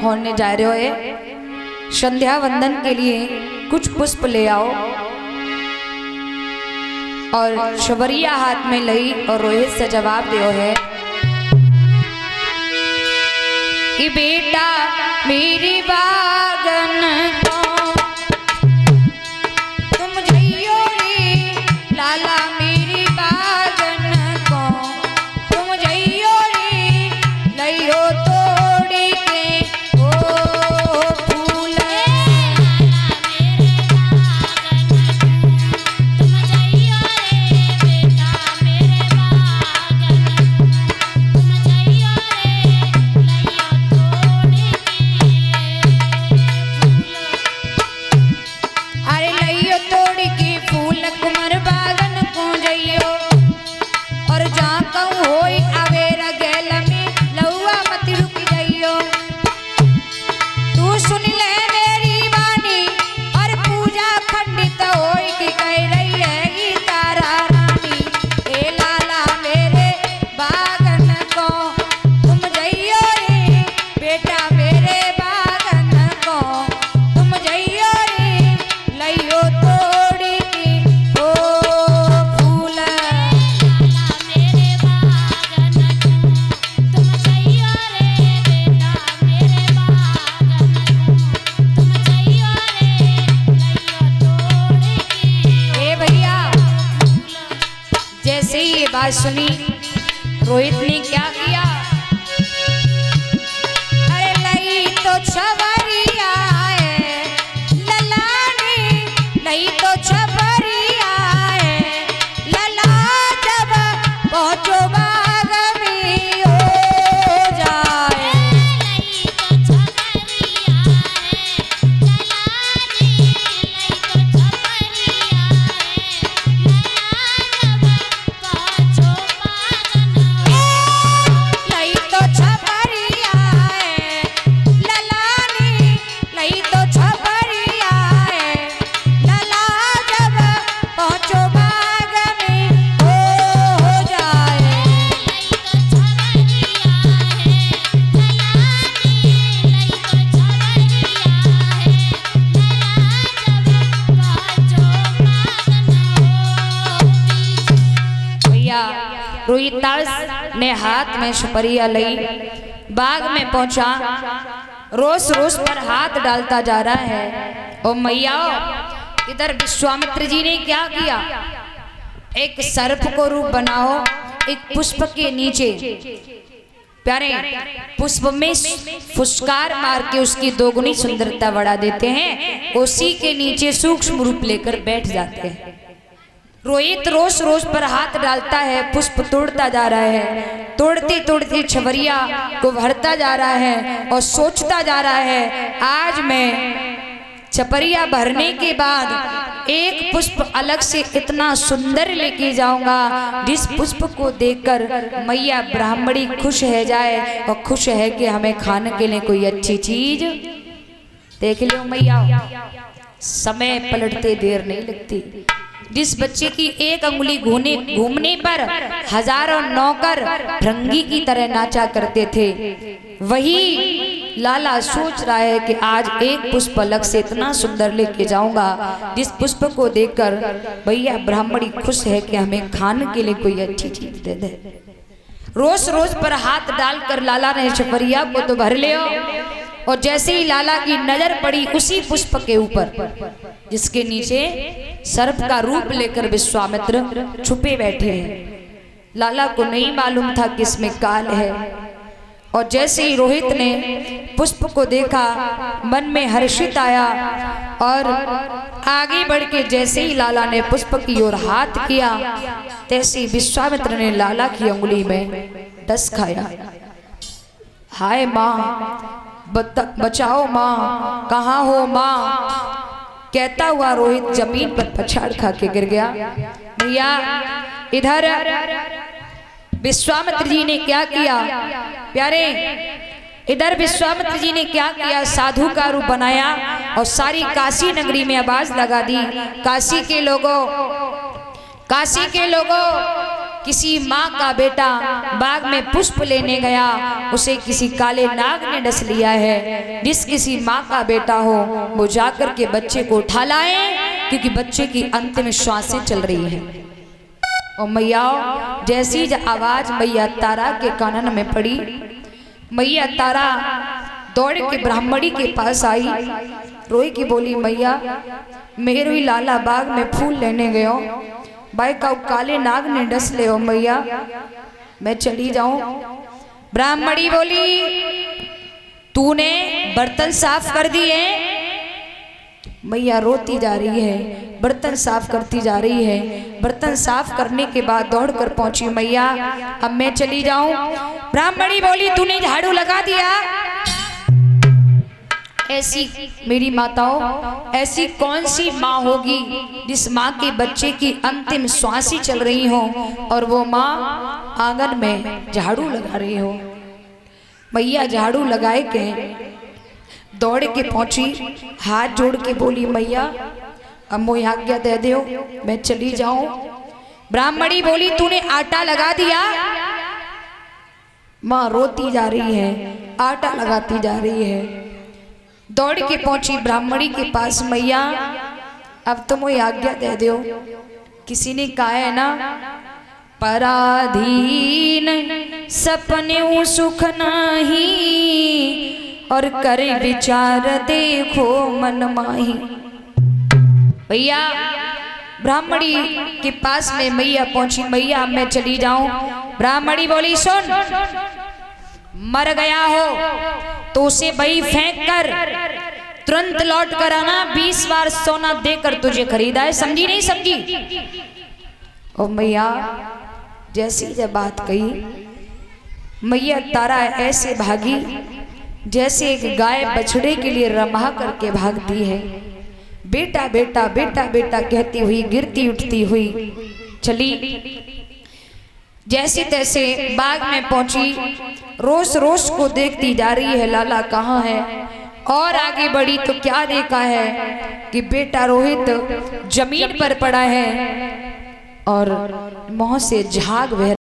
होने जा रहे हो संध्या वंदन के लिए कुछ पुष्प ले आओ। और शबरिया हाथ में लई और रोहित से जवाब दियो है कि बेटा मेरी बागन को तुम जइयो रे, लाला मेरी बागन को तुम जइयो रे, लइयो तोड़ी के ओ फूल। बात सुनी रोहित ने क्या किया, अरे लई तो छबरिया है ललानी, लई तो छबरिया है लला, जब पहुंचो बाग में हो जाए। लई तो छबरिया है ललानी, लई तो छबरिया है रोहितास ने हाथ में सुपरिया लई, बाग में पहुंचा, रोस रोस पर हाथ डालता जा रहा है। ओ मैया, इधर विश्वामित्र जी ने क्या किया, एक सर्प को रूप बनाओ, एक पुष्प के नीचे प्यारे पुष्प में फुसकार मार के उसकी दोगुनी सुंदरता बढ़ा देते हैं, उसी के नीचे सूक्ष्म रूप लेकर बैठ जाते हैं। रोहित रोज रोज पर हाथ डालता है, पुष्प तोड़ता जा रहा है, तोड़ते तोड़ते छबरिया को भरता जा रहा है और सोचता जा रहा है आज मैं छपरिया भरने के बाद एक पुष्प अलग से इतना सुंदर लेके जाऊंगा जिस पुष्प को देखकर मैया ब्राह्मणी खुश है जाए और खुश है कि हमें खाने के लिए कोई अच्छी चीज। देख लो मैया, समय पलटते देर नहीं लगती। जिस बच्चे की एक अंगुली घूमने पर हजारों नौकर भृंगी की तरह नाचा करते थे, वही लाला सोच रहा है कि आज एक पुष्प अलग से इतना सुंदर लेके जाऊंगा जिस पुष्प को देखकर भैया ब्राह्मणी खुश है कि हमें खाने के लिए कोई अच्छी चीज दे दे। रोज रोज पर हाथ डालकर लाला ने छपरिया को तो भर लिया, और जैसे ही लाला की नजर पड़ी उसी पुष्प के ऊपर जिसके नीचे सर्प का रूप लेकर विश्वामित्र छुपे बैठे हैं। लाला को नहीं मालूम था कि इसमें काल है, और जैसे ही रोहित ने पुष्प को देखा मन में हर्षित आया, और आगे बढ़ के जैसे ही लाला ने पुष्प की ओर हाथ किया, तैसे ही विश्वामित्र ने लाला की उंगली में डस खाया। हाय माँ, बचाओ माँ, कहाँ हो माँ, कहता हुआ रोहित जमीन पर पछाड़ खा के गिर गया। भैया इधर विश्वामित्र जी ने क्या किया प्यारे, इधर विश्वामित्र जी ने क्या किया, साधु का रूप बनाया और सारी काशी नगरी में आवाज लगा दी, काशी के लोगों किसी माँ का बेटा बाग में पुष्प लेने गया, उसे किसी काले नाग ने डस लिया है। जिस किसी माँ का बेटा हो वो जाकर के बच्चे को उठा लाए, क्योंकि बच्चे की अंतिम श्वासें चल रही है। और मैया जैसी आवाज मैया तारा के कानन में पड़ी, मैया तारा दौड़ के ब्राह्मणी के पास आई, रोई की बोली, मैया मेरे लाला बाग में फूल लेने गयो, भाई का काले नाग ने डस ले हो, मैया मैं चली जाऊं। ब्राह्मणी बोली, तूने बर्तन साफ कर दिए? मैया रोती जा रही है, बर्तन साफ करती जा रही है। बर्तन साफ करने के बाद दौड़ कर पहुंची, मैया अब मैं चली जाऊं। ब्राह्मणी बोली, तूने झाड़ू लगा दिया? ऐसी मेरी माताओं, ऐसी कौन सी माँ होगी जिस माँ के बच्चे की अंतिम श्वास ही चल रही हो और वो माँ आंगन में झाड़ू लगा रही हो। मैया झाड़ू लगाए के दौड़ के पहुंची, हाथ जोड़ के बोली, मैया अब मुझे आज्ञा दे दो, मैं चली जाऊं। ब्राह्मणी बोली, तूने आटा लगा दिया? माँ रोती जा रही है, आटा लगाती जा रही है। दौड़ के पहुंची ब्राह्मणी के पास, मैया अब तो मुझे आज्ञा दे दो। किसी ने कहा है ना, पराधीन सपने सुख नहीं, और करे विचार देखो मन माही। भैया ब्राह्मणी के पास में मैया पहुंची, मैया मैं चली जाऊं। ब्राह्मणी बोली, सुन, मर गया हो तो उसे वही फेंक कर तुरंत लौट कर आना, 20 बार सोना देकर तुझे खरीदा है, समझी नहीं समझी? और मैया जैसी जब बात कही, मैया तारा ऐसे भागी जैसे एक गाय बछड़े के लिए रमा करके भागती है। बेटा बेटा बेटा बेटा कहती हुई गिरती उठती हुई चली। जैसे तैसे बाग में पहुंची, रोज रोज को देखती जा रही है, लाला कहाँ है। और आगे बढ़ी तो क्या देखा है कि बेटा रोहित जमीन पर पड़ा है और मुंह से झाग बह